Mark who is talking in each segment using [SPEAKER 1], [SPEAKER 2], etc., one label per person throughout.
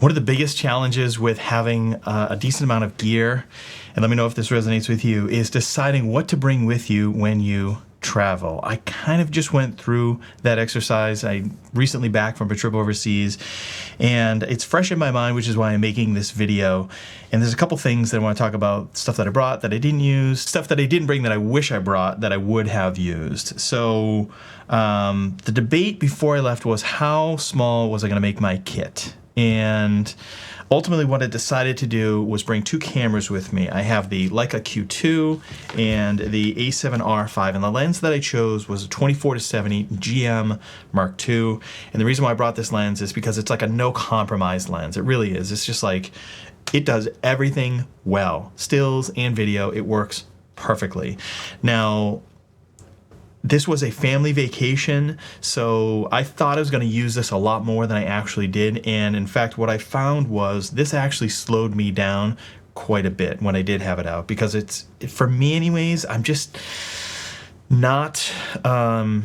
[SPEAKER 1] One of the biggest challenges with having a decent amount of gear, and let me know if this resonates with you, is deciding what to bring with you when you travel. I kind of just went through that exercise. I recently back from a trip overseas, and it's fresh in my mind, which is why I'm making this video. And there's a couple things that I want to talk about, stuff that I brought that I didn't use, stuff that I didn't bring that I wish I brought that I would have used. So the debate before I left was how small was I going to make my kit? And ultimately what I decided to do was bring two cameras with me. I have the Leica Q2 and the A7R5, and the lens that I chose was a 24-70 GM Mark II. And the reason why I brought this lens is because it's like a no compromise lens. It really is. It's just like, it does everything well. Stills and video, it works perfectly. Now, this was a family vacation, so I thought I was going to use this a lot more than I actually did. And in fact, what I found was this actually slowed me down quite a bit when I did have it out, because it's, for me anyways, I'm just not, I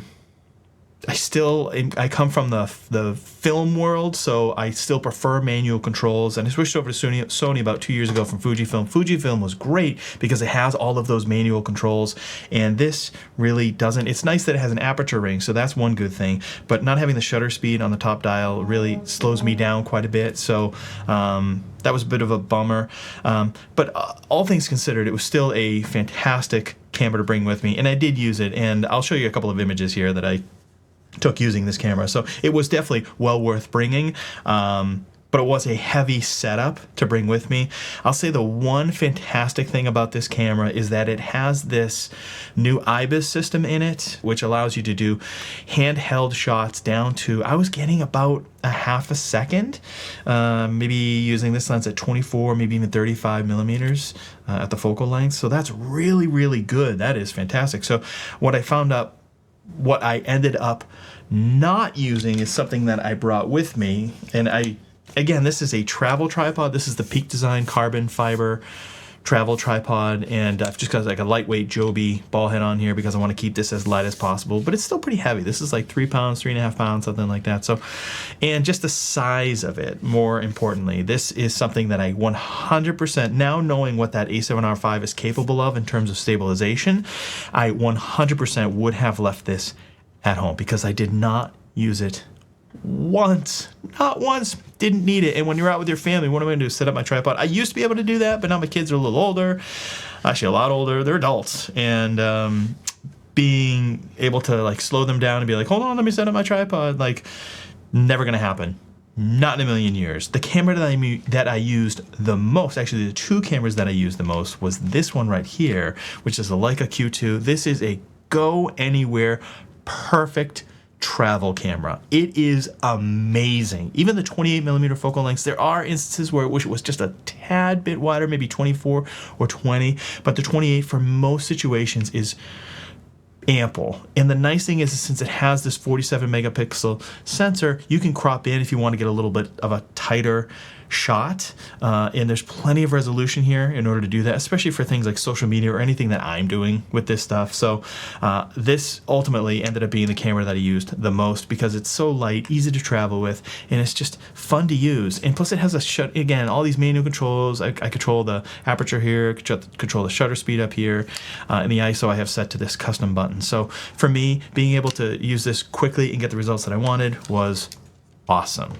[SPEAKER 1] come from the film world, so I still prefer manual controls, and I switched over to Sony about 2 years ago from Fujifilm. Fujifilm was great because it has all of those manual controls, and this really doesn't. It's nice that it has an aperture ring, so that's one good thing, but not having the shutter speed on the top dial really slows me down quite a bit, so that was a bit of a bummer. But all things considered, it was still a fantastic camera to bring with me, and I did use it, and I'll show you a couple of images here that I took using this camera. So it was definitely well worth bringing, but it was a heavy setup to bring with me. I'll say the one fantastic thing about this camera is that it has this new IBIS system in it, which allows you to do handheld shots down to, I was getting about a half a second, maybe using this lens at 24, maybe even 35 millimeters at the focal length. So that's really, really good. That is fantastic. So what I ended up not using is something that I brought with me, and again, this is a travel tripod. This is the Peak Design carbon fiber travel tripod, and I've just got like a lightweight Joby ball head on here because I want to keep this as light as possible, but it's still pretty heavy. This is like 3 pounds, 3.5 pounds, something like that. So, and just the size of it, more importantly, this is something that I 100%, now knowing what that A7R5 is capable of in terms of stabilization, I 100% would have left this at home because I did not use it once. Not once. Didn't need it. And when you're out with your family, what am I going to do? Set up my tripod? I used to be able to do that, but now my kids are a little older. Actually, a lot older. They're adults. And being able to like slow them down and be like, hold on, let me set up my tripod. Like, never going to happen. Not in a million years. The camera that I used the most, actually the two cameras that I used the most, was this one right here, which is the Leica Q2. This is a go anywhere, perfect travel camera. It is amazing. Even the 28 millimeter focal lengths, there are instances where I wish it was just a tad bit wider, maybe 24 or 20, but the 28 for most situations is ample. And the nice thing is, since it has this 47 megapixel sensor, you can crop in if you want to get a little bit of a tighter shot, and there's plenty of resolution here in order to do that, especially for things like social media or anything that I'm doing with this stuff. So this ultimately ended up being the camera that I used the most because it's so light, easy to travel with, and it's just fun to use. And plus it has again, all these manual controls. I control the aperture here, control the shutter speed up here, and the ISO I have set to this custom button. So for me, being able to use this quickly and get the results that I wanted was awesome.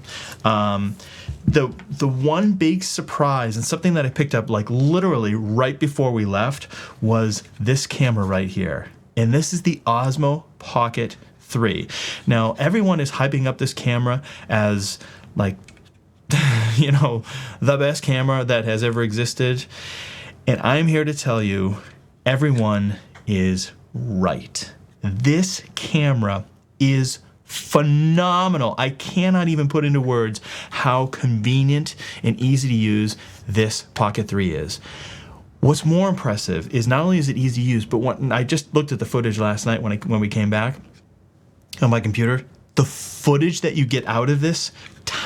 [SPEAKER 1] The one big surprise, and something that I picked up like literally right before we left, was this camera right here. And this is the Osmo Pocket 3. Now, everyone is hyping up this camera as like, you know, the best camera that has ever existed. And I'm here to tell you, everyone is right. This camera is phenomenal. I cannot even put into words how convenient and easy to use this Pocket 3 is. What's more impressive is not only is it easy to use, but when I just looked at the footage last night when we came back on my computer, the footage that you get out of this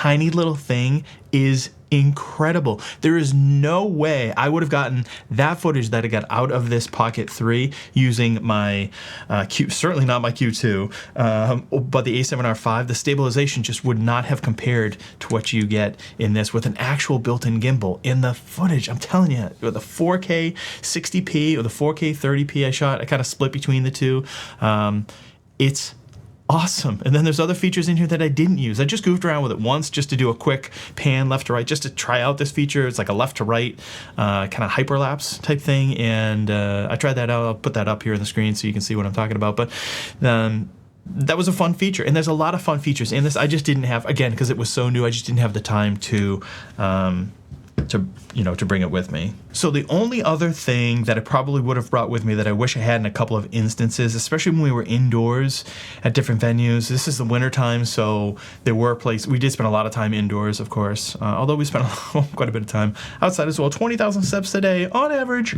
[SPEAKER 1] tiny little thing is incredible. There is no way I would have gotten that footage that I got out of this Pocket 3 using my certainly not my Q2, but the A7R5. The stabilization just would not have compared to what you get in this with an actual built-in gimbal. In the footage, I'm telling you, with the 4K 60p or the 4K 30p I shot, I kind of split between the two. It's awesome. And then there's other features in here that I didn't use. I just goofed around with it once just to do a quick pan left to right, just to try out this feature. It's like a left to right kind of hyperlapse type thing. And I tried that out. I'll put that up here on the screen so you can see what I'm talking about. But that was a fun feature. And there's a lot of fun features in this. I just didn't have, again, because it was so new, I just didn't have the time to bring it with me. So the only other thing that I probably would have brought with me that I wish I had in a couple of instances, especially when we were indoors at different venues. This is the winter time, so there were places, we did spend a lot of time indoors, of course, although we spent quite a bit of time outside as well. 20,000 steps a day on average.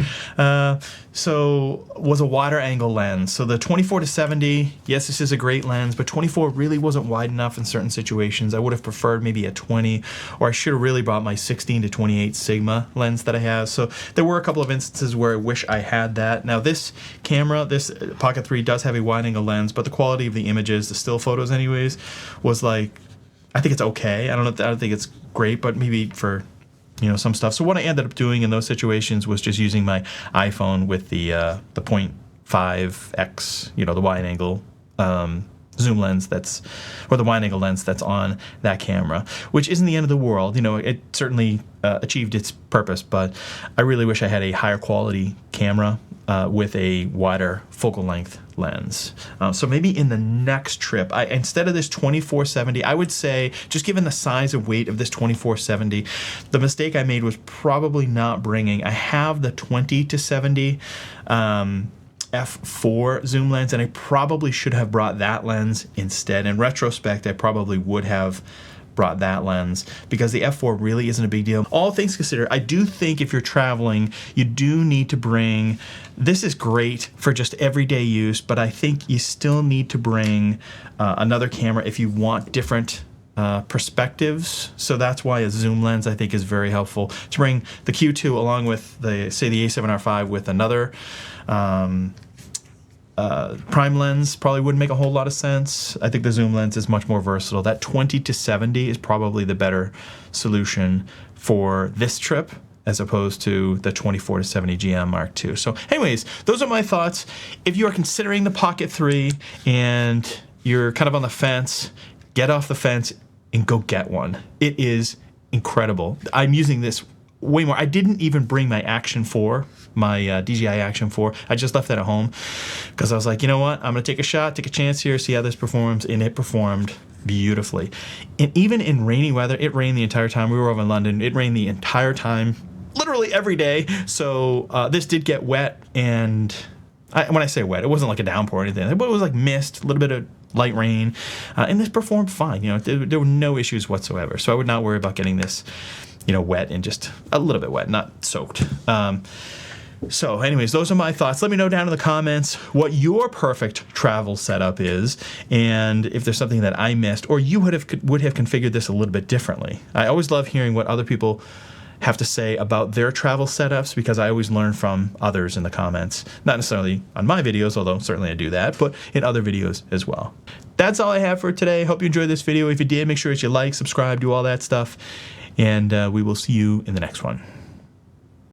[SPEAKER 1] So was a wider angle lens. So the 24-70, yes, this is a great lens, but 24 really wasn't wide enough in certain situations. I would have preferred maybe a 20, or I should have really brought my 16-28 Sigma lens that I have. So there were a couple of instances where I wish I had that. Now this camera, this Pocket 3 does have a wide angle lens, but the quality of the images, the still photos anyways, was like, I think it's okay. I don't think it's great, but maybe for some stuff. So what I ended up doing in those situations was just using my iPhone with the 0.5x, the wide angle zoom lens or the wide angle lens that's on that camera, which isn't the end of the world. It certainly achieved its purpose, but I really wish I had a higher quality camera with a wider focal length lens. So maybe in the next trip, instead of this 24-70, I would say, just given the size and weight of this 24-70, the mistake I made was probably not bringing, I have the 20-70 f4 zoom lens, and I probably should have brought that lens instead. In retrospect, I probably would have brought that lens because the f4 really isn't a big deal. All things considered, I do think if you're traveling, you do need to bring, this is great for just everyday use, but I think you still need to bring another camera if you want different perspectives. So that's why a zoom lens I think is very helpful. To bring the Q2 along with the A7R5 with another prime lens probably wouldn't make a whole lot of sense. I think the zoom lens is much more versatile. That 20-70 is probably the better solution for this trip as opposed to the 24-70 GM Mark II. So anyways, those are my thoughts. If you are considering the Pocket 3 and you're kind of on the fence, get off the fence and go get one. It is incredible. I'm using this way more. I didn't even bring my Action 4, my DJI Action 4. I just left that at home because I was like, you know what? I'm going to take a shot, take a chance here, see how this performs. And it performed beautifully. And even in rainy weather, it rained the entire time. We were over in London. It rained the entire time, literally every day. So this did get wet. And when I say wet, it wasn't like a downpour or anything. But it was like mist, a little bit of light rain. And this performed fine. There were no issues whatsoever. So I would not worry about getting this wet and just a little bit wet, not soaked. So anyways, those are my thoughts. Let me know down in the comments what your perfect travel setup is and if there's something that I missed or you would have configured this a little bit differently. I always love hearing what other people have to say about their travel setups because I always learn from others in the comments. Not necessarily on my videos, although certainly I do that, but in other videos as well. That's all I have for today. Hope you enjoyed this video. If you did, make sure that you like, subscribe, do all that stuff. And we will see you in the next one.